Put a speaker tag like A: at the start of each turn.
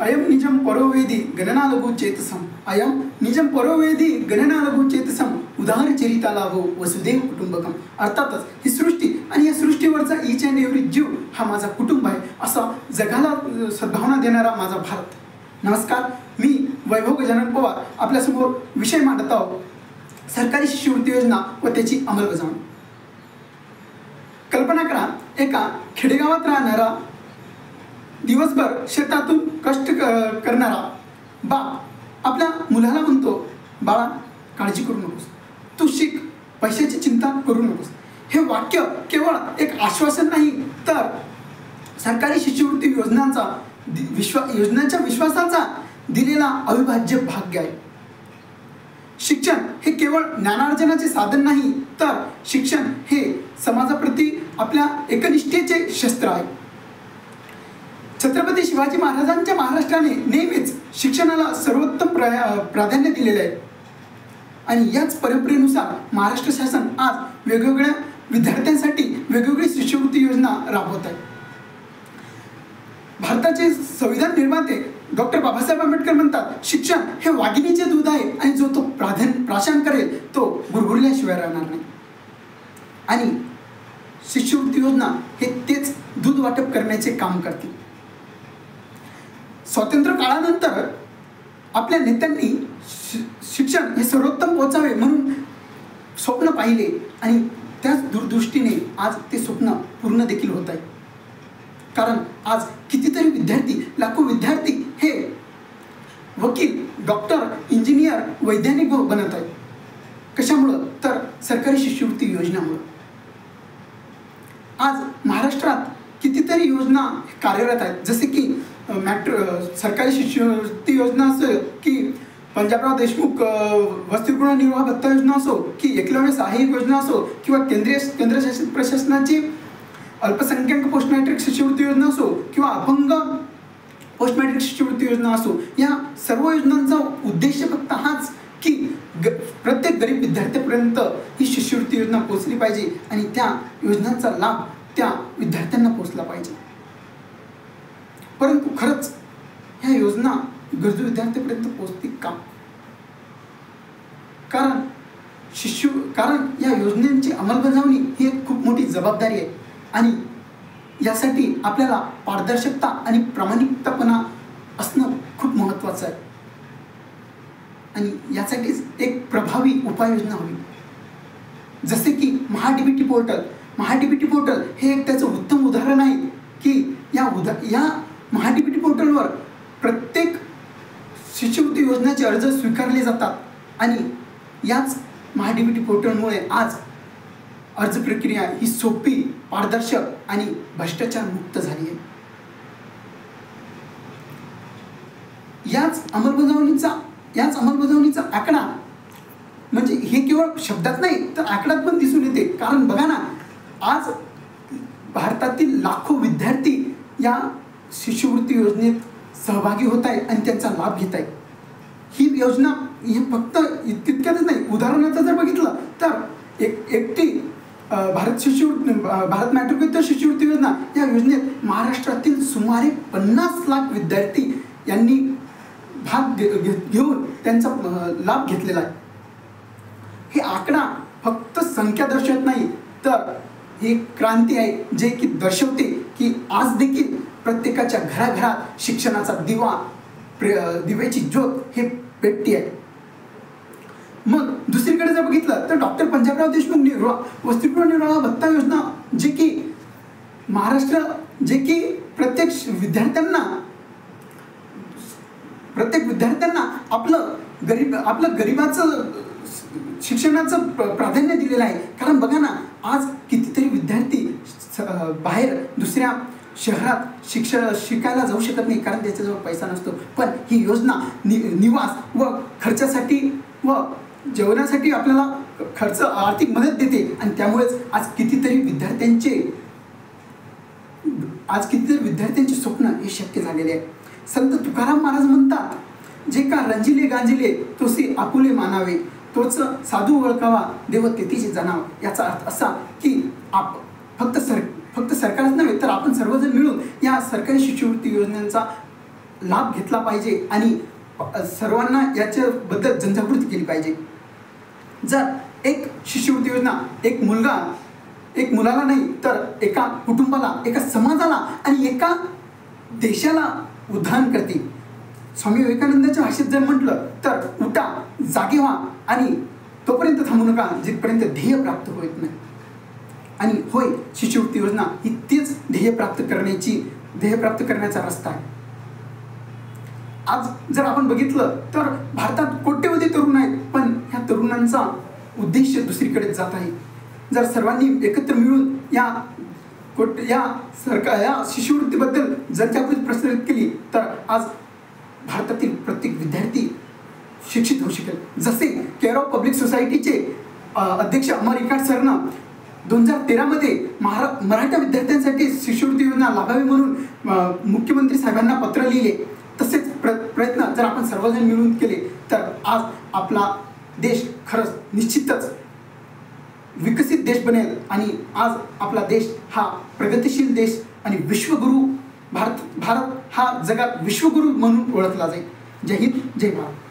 A: अयम निजम परोवेदी गणना लघु चेतसम, अयम निजम परोवेदी गणना लघु चेतसम उदाहरण चरिता लाभो वसुदेव कुटुंबकम. अर्थातच ही सृष्टी आणि या सृष्टीवरचा ईच अँड एव्हरी जीव हा माझा कुटुंब आहे, असा जगाला सद्भावना देणारा माझा भारत. नमस्कार, मी वैभव गजानन पवार आपल्यासमोर विषय मांडत आहोत, सरकारी शिष्यवृत्ती योजना व त्याची अंमलबजावणी. कल्पना करा, एका खेडेगावात राहणारा दिवसभर शेतातून कष्ट करणारा बाप आपल्या मुलाला म्हणतो, बाळा काळजी करू नकोस, तू शिक, पैशाची चिंता करू नकोस. हे वाक्य केवळ एक आश्वासन नाही, तर सरकारी शिष्यवृत्ती योजनांच्या विश्वासाचा दिलेला अविभाज्य भाग्य आहे. शिक्षण हे केवळ ज्ञानार्जनाचे साधन नाही, तर शिक्षण हे समाजाप्रती आपल्या एकनिष्ठेचे शस्त्र आहे. छत्रपती शिवाजी महाराजांच्या महाराष्ट्राने नेहमीच शिक्षणाला सर्वोत्तम प्राधान्य दिलेले आहे आणि याच परंपरेनुसार महाराष्ट्र शासन आज वेगवेगळ्या विद्यार्थ्यांसाठी वेगवेगळी शिष्यवृत्ती योजना राबवत आहे. भारताचे संविधान निर्माते डॉक्टर बाबासाहेब आंबेडकर म्हणतात, शिक्षण हे वाघिणीचे दूध आहे आणि जो तो प्राशन करेल तो गुरगुरल्याशिवाय राहणार नाही. आणि शिष्यवृत्ती योजना हे तेच दूध वाटप करण्याचे काम करते. स्वातंत्र्य काळानंतर आपल्या नेत्यांनी शिक्षण हे सर्वोत्तम पोचावे म्हणून स्वप्न पाहिले आणि त्याच दूरदृष्टीने आज ते स्वप्न पूर्ण देखील होत आहे. कारण आज कितीतरी विद्यार्थी, लाखो विद्यार्थी हे वकील, डॉक्टर, इंजिनियर, वैज्ञानिक बनत आहेत. कशामुळं? तर सरकारी शिष्यवृत्ती योजनामुळं. आज महाराष्ट्रात कितीतरी योजना कार्यरत आहेत, जसे की सरकारी शिष्यवृत्ती योजना असो, की पंजाबराव देशमुख वसतिगृह निर्वाह भत्ता योजना असो, की एकलव्य सहाय्यक योजना असो, किंवा केंद्रशासित प्रशासनाची अल्पसंख्याक पोस्ट मॅट्रिक शिष्यवृत्ती योजना असो, किंवा अपंग पोस्ट मॅट्रिक शिष्यवृत्ती योजना असो, या सर्व योजनांचा उद्देश फक्त हाच की प्रत्येक गरीब विद्यार्थ्यापर्यंत ही शिष्यवृत्ती योजना पोहोचली पाहिजे आणि त्या योजनांचा लाभ त्या विद्यार्थ्यांना पोहोचला पाहिजे. परंतु खरंच ह्या योजना गरजू विद्यार्थ्यांपर्यंत पोहोचतील का? कारण या योजनेची अंमलबजावणी ही एक खूप मोठी जबाबदारी आहे आणि यासाठी आपल्याला पारदर्शकता आणि प्रामाणिकतापणा असणं खूप महत्त्वाचं आहे. आणि यासाठीच एक प्रभावी उपाययोजना हवी, जसे की महाडीबीटी पोर्टल हे एक त्याचं उत्तम उदाहरण आहे की या महाडीबीटी पोर्टलवर प्रत्येक शिष्यवृत्ती योजनेचे अर्ज स्वीकारले जातात आणि याच महाडीबीटी पोर्टलमुळे आज अर्ज प्रक्रिया ही सोपी, पारदर्शक आणि भ्रष्टाचार मुक्त झाली आहे. याच अंमलबजावणीचा आकडा म्हणजे हे केवळ शब्दात नाही तर आकड्यात पण दिसून येते. कारण बघा ना, आज भारतातील लाखो विद्यार्थी या शिष्यवृत्ती योजनेत सहभागी होत आहे आणि त्यांचा लाभ घेत आहे. ही योजना हे फक्त तितक्यातच नाही, उदाहरणार्थ जर बघितलं तर एकटी भारत मॅट्रिकोत्तर शिष्यवृत्ती योजना या योजनेत महाराष्ट्रातील सुमारे 50 लाख विद्यार्थी यांनी भाग घेऊन त्यांचा लाभ घेतलेला आहे. हे आकडा फक्त संख्या दर्शवत नाही तर ही क्रांती आहे, जे की दर्शवते की आज देखील प्रत्येकाच्या घराघरात शिक्षणाचा दिव्याची ज्योत हे पेटती आहे. मग दुसरीकडे जर बघितलं तर डॉक्टर पंजाबराव देशमुख वसतिगृह निर्वाह भत्ता योजना, जे की प्रत्येक विद्यार्थ्यांना आपलं गरिबाचं शिक्षणाचं प्राधान्य दिलेलं आहे. कारण बघा ना, आज कितीतरी विद्यार्थी बाहेर दुसऱ्या शहरात शिकायला जाऊ शकत नाही कारण त्याच्याजवळ पैसा नसतो. पण ही योजना निवास व खर्चासाठी व जेवणासाठी आपल्याला आर्थिक मदत देते आणि त्यामुळेच आज कितीतरी विद्यार्थ्यांचे स्वप्न हे शक्य झालेले आहे. संत तुकाराम महाराज म्हणतात, जे का रंजिले गांजिले तोसी आपुले मानावे, तोच साधू ओळखावा देव तेथीचे जाणावं. याचा अर्थ असा की फक्त सरकारच नव्हे तर आपण सर्वजण मिळून या सरकारी शिष्यवृत्ती योजनांचा लाभ घेतला पाहिजे आणि सर्वांना याच्याबद्दल जनजागृती केली पाहिजे. जर एक शिष्यवृत्ती योजना एक मुलाला नाही तर एका कुटुंबाला, एका समाजाला आणि एका देशाला उद्धार करते. स्वामी विवेकानंदांच्या भाषेत जर म्हटलं तर उठा, जागे व्हा आणि तोपर्यंत थांबू नका जिथपर्यंत ध्येय प्राप्त होत नाही. आणि होय, शिष्यवृत्ती योजना ही तीच ध्येय प्राप्त करण्याचा रस्ता आहे. आज जर आपण बघितलं तर भारतात कोट्यवधी तरुण आहेत, पण ह्या तरुणांचा उद्देश दुसरीकडे जात आहे. जर सर्वांनी एकत्र मिळून या शिष्यवृत्तीबद्दल जनजागृती प्रसारित केली तर आज भारतातील प्रत्येक विद्यार्थी शिक्षित होऊ शकेल. जसे केअर ऑफ पब्लिक सोसायटीचे अध्यक्ष अमर रिकार्ड सरनं 2013 मध्ये मराठा विद्यार्थ्यांसाठी शिष्यवृत्ती योजना लाभावी म्हणून मुख्यमंत्री साहेबांना पत्र लिहिले. तसेच प्रयत्न जर आपण सर्वजण मिळून केले तर आज आपला देश खरंच निश्चितच विकसित देश बनेल आणि आज आपला देश हा प्रगतिशील देश आणि विश्वगुरू भारत हा जगात विश्वगुरू म्हणून ओळखला जाईल. जय हिंद, जय भारत.